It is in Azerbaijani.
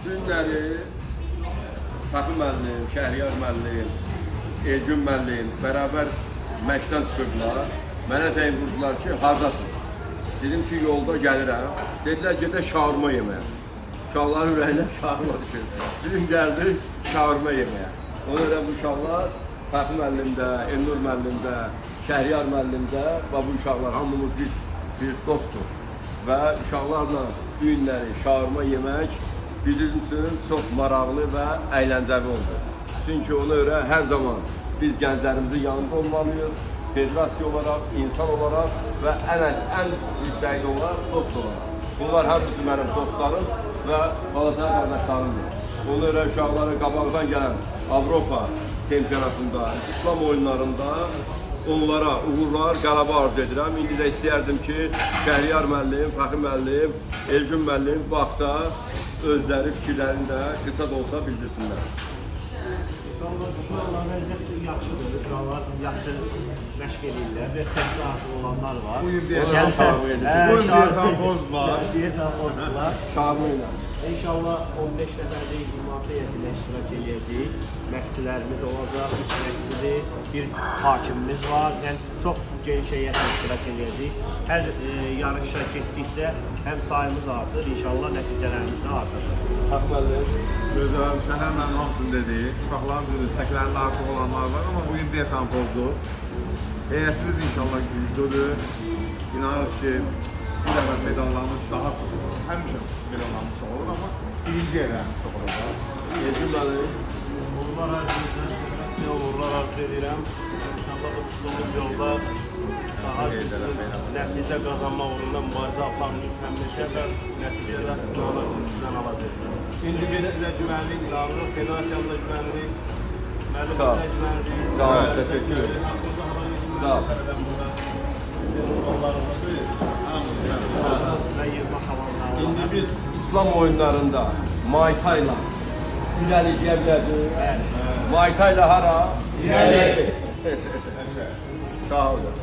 Günləri Fəxri müəllim, Şəhriyar müəllim, Elgün müəllim bərabər məşqdən çıxırdılar. Mənə zəng vurdular ki, haradasın? Dedim ki, yolda gəlirəm. Dedilər, gedə şaurma yeməyə. Uşaqların ürəyinə şaurma düşür. Dedim, gəldik şaurma yeməyə. Ona görə bu uşaqlar Fəxri müəllim də, Elnur müəllim də, Şəhriyar müəllim də və bu uşaqlar hamımız biz bir dostdur. Və uşaqlarla düyünləri, şaurma yemək bizim üçün çox maraqlı və əyləncəli oldu. Çünki ona görə hər zaman biz gənclərimizin yanında olmalıyıq, federasiya olaraq, insan olaraq və ən yüksəkli olaraq dost olaraq. Bunlar hamısı mənim dostlarım və balaca qardaşlarımdır. Ona görə uşaqların qabaqdan gələn Avropa çempionatında, İslam oyunlarında onlara uğurlar, qələbə arzu edirəm. İndi də istəyərdim ki, Şəhriyar müəllim, Fəxri müəllim, Elgün müəllim bu haqda özləri fikirlərini də qısa da olsa bildirsinlər. Uşaqlar vəziyyəti yaxşıdır, uşaqlar yaxşı məşq edirlər, reçet saatı olanlar var. Bugün deyəsən şaurma edirsiniz. Bugün deyəsən poz var. Deyəsən pozdular. Şaurma ilə. İnşallah 15 nəfərlik ictimai heyətində iştirak edəcəyik. Məşqçilərimiz olacaq, 3 məşqçili, bir hakimimiz var. Yəni çox geniş heyətlə iştirak edəcəyik. Hər yarışa getdikcə həm sayımız artır, inşallah nəticələrimiz də artacaq. Fəxri müəllim. Gözəl, Şəhərlə hamısını dedik. Uşaqların çəklərində artıq olanlar var, amma bugün deyətən pozdur. Heyətimiz inşallah güclüdür. İnanırıq ki, bir dəfə medallarımız daha çox olur. Həmişə medallarımız çox olur, amma birinci yerlərimiz çox olacaq. Elgün müəllim. Uğurlar arzu edirəm, uğurlar arzu edirəm. İnşallah bu tutduğumuz yolda daha nəticə qazanmaq uğrunda mübarizə aparmışıq həmişə və nəticədə sizdən alacaq. İndi biz sizə güvənlik sağlıq, federasiyamıza güvənlik, müəllimimizə güvənlik. Sağ olun, təşəkkür ederim. Sağ olun. İndi biz İslam oyunlarında Muay Thai-la irəliləyə biləcəyik. Muay Thai-la hara? İrəli. Sağ olun.